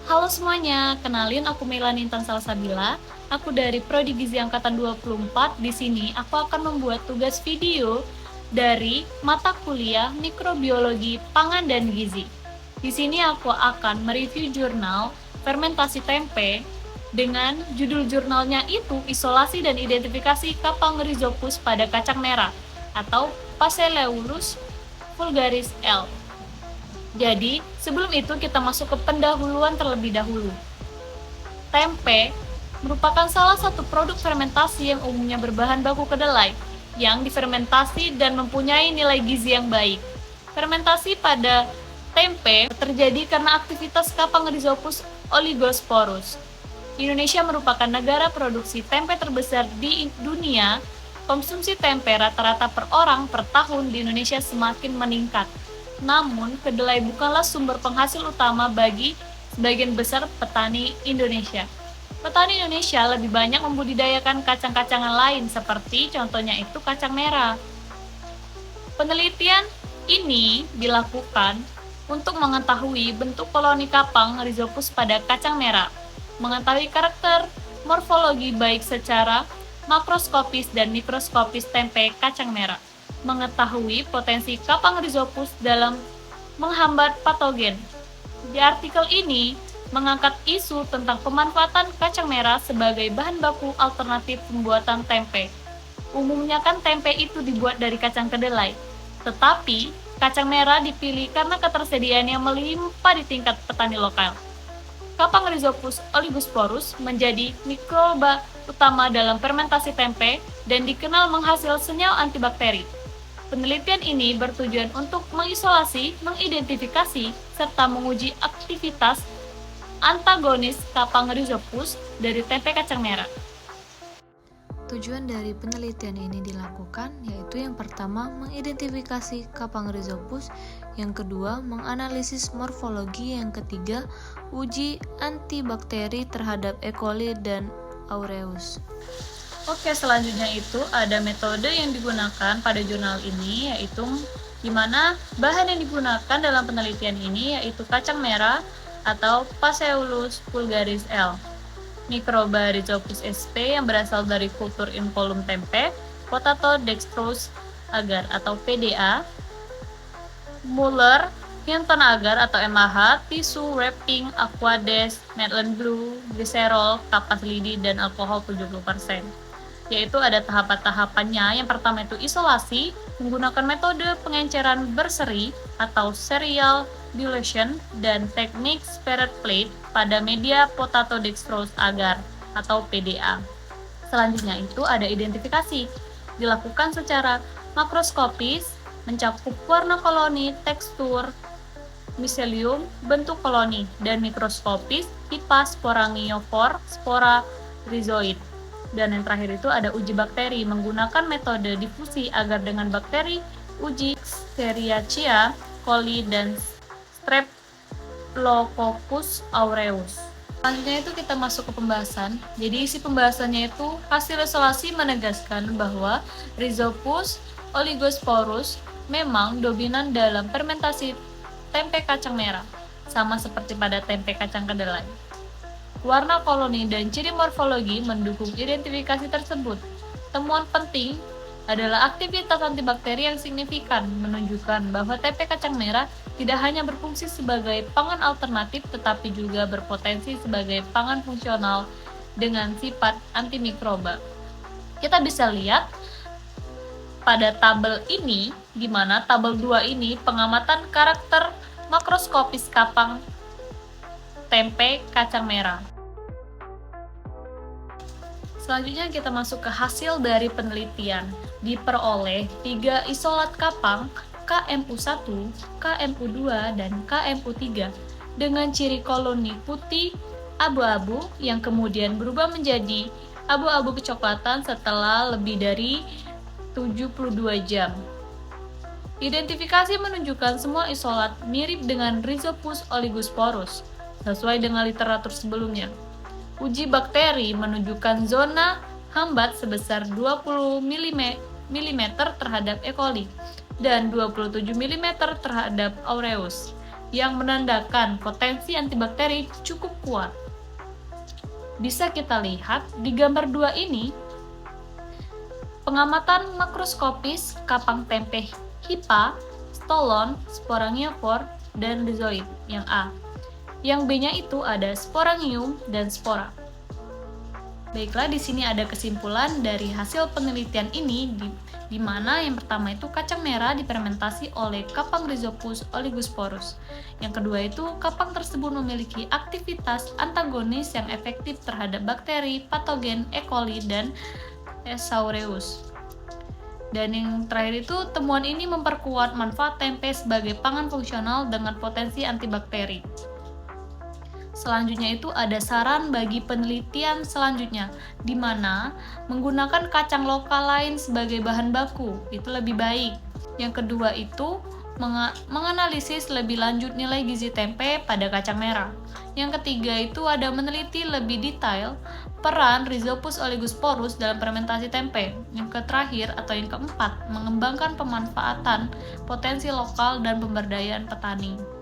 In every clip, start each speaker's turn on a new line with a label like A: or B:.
A: Halo semuanya, kenalin aku Melani Intan Salsabila. Aku dari Prodi Gizi Angkatan 24. Di sini aku akan membuat tugas video dari mata kuliah Mikrobiologi Pangan dan Gizi. Di sini aku akan mereview jurnal fermentasi tempe dengan judul jurnalnya itu Isolasi dan Identifikasi Kapang Rhizopus pada Kacang Merah atau Phaseolus vulgaris L. Jadi, sebelum itu kita masuk ke pendahuluan terlebih dahulu. Tempe merupakan salah satu produk fermentasi yang umumnya berbahan baku kedelai, yang difermentasi dan mempunyai nilai gizi yang baik. Fermentasi pada tempe terjadi karena aktivitas Kapang Rhizopus oligosporus. Indonesia merupakan negara produksi tempe terbesar di dunia. Konsumsi tempe rata-rata per orang per tahun di Indonesia semakin meningkat. Namun, kedelai bukanlah sumber penghasil utama bagi sebagian besar petani Indonesia. Petani Indonesia lebih banyak membudidayakan kacang-kacangan lain seperti contohnya itu kacang merah. Penelitian ini dilakukan untuk mengetahui bentuk koloni kapang Rhizopus pada kacang merah, mengetahui karakter morfologi baik secara makroskopis dan mikroskopis tempe kacang merah, mengetahui potensi Kapang Rhizopus dalam menghambat patogen. Di artikel ini mengangkat isu tentang pemanfaatan kacang merah sebagai bahan baku alternatif pembuatan tempe. Umumnya kan tempe itu dibuat dari kacang kedelai, tetapi kacang merah dipilih karena ketersediaannya melimpah di tingkat petani lokal. Kapang Rhizopus oligosporus menjadi mikroba utama dalam fermentasi tempe dan dikenal menghasil senyawa antibakteri. Penelitian ini bertujuan untuk mengisolasi, mengidentifikasi, serta menguji aktivitas antagonis Kapang Rhizopus dari tempe kacang merah.
B: Tujuan dari penelitian ini dilakukan yaitu yang pertama mengidentifikasi Kapang Rhizopus, yang kedua menganalisis morfologi, yang ketiga uji antibakteri terhadap E. coli dan aureus.
A: Oke, selanjutnya itu ada metode yang digunakan pada jurnal ini, yaitu di mana bahan yang digunakan dalam penelitian ini yaitu kacang merah atau Phaseolus vulgaris L, mikroba Rhizopus sp yang berasal dari kultur involume tempe, potato dextrose agar atau PDA, Muller Hinton agar atau MAH, tisu wrapping, aquades, Maitland blue, glycerol, kapas lidi, dan alkohol 70%. Yaitu ada tahapan-tahapannya. Yang pertama itu isolasi menggunakan metode pengenceran berseri atau serial dilution dan teknik spirit plate pada media potato dextrose agar atau PDA. Selanjutnya itu ada identifikasi, dilakukan secara makroskopis, mencakup warna koloni, tekstur, miselium, bentuk koloni, dan mikroskopis, tipe sporangiopor, spora rhizoid. Dan yang terakhir itu ada uji bakteri menggunakan metode difusi agar dengan bakteri uji Seriacia coli dan Streptococcus aureus. Selanjutnya itu kita masuk ke pembahasan. Jadi isi pembahasannya itu hasil isolasi menegaskan bahwa Rhizopus oligosporus memang dominan dalam fermentasi tempe kacang merah, sama seperti pada tempe kacang kedelai. Warna koloni dan ciri morfologi mendukung identifikasi tersebut. Temuan penting adalah aktivitas antibakteri yang signifikan, menunjukkan bahwa tempe kacang merah tidak hanya berfungsi sebagai pangan alternatif tetapi juga berpotensi sebagai pangan fungsional dengan sifat antimikroba. Kita bisa lihat pada tabel ini, di mana tabel 2 ini pengamatan karakter makroskopis kapang tempe kacang merah. Selanjutnya kita masuk ke hasil dari penelitian. Diperoleh 3 isolat kapang KMU1, KMU2, dan KMU3 dengan ciri koloni putih abu-abu yang kemudian berubah menjadi abu-abu kecoklatan setelah lebih dari 72 jam. Identifikasi menunjukkan semua isolat mirip dengan Rhizopus oligosporus, sesuai dengan literatur sebelumnya. Uji bakteri menunjukkan zona hambat sebesar 20 mm terhadap E. coli dan 27 mm terhadap aureus. yang menandakan potensi antibakteri cukup kuat. Bisa kita lihat di gambar 2 ini, pengamatan makroskopis kapang tempe hipa, stolon, sporangiopor, dan rhizoid yang A. Yang B-nya itu ada sporangium dan spora. Baiklah, di sini ada kesimpulan dari hasil penelitian ini di mana yang pertama itu kacang merah difermentasi oleh Kapang Rhizopus oligosporus. Yang kedua itu kapang tersebut memiliki aktivitas antagonis yang efektif terhadap bakteri patogen E. coli dan S. aureus. Dan yang terakhir itu temuan ini memperkuat manfaat tempe sebagai pangan fungsional dengan potensi antibakteri. Selanjutnya itu ada saran bagi penelitian selanjutnya, di mana menggunakan kacang lokal lain sebagai bahan baku, itu lebih baik. Yang kedua itu menganalisis lebih lanjut nilai gizi tempe pada kacang merah. Yang ketiga itu ada meneliti lebih detail peran Rhizopus oligosporus dalam fermentasi tempe. Yang terakhir atau yang keempat, mengembangkan pemanfaatan potensi lokal dan pemberdayaan petani.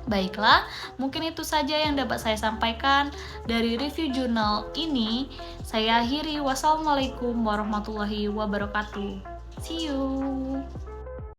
A: Baiklah, mungkin itu saja yang dapat saya sampaikan dari review jurnal ini. Saya akhiri. Wassalamualaikum warahmatullahi wabarakatuh. See you.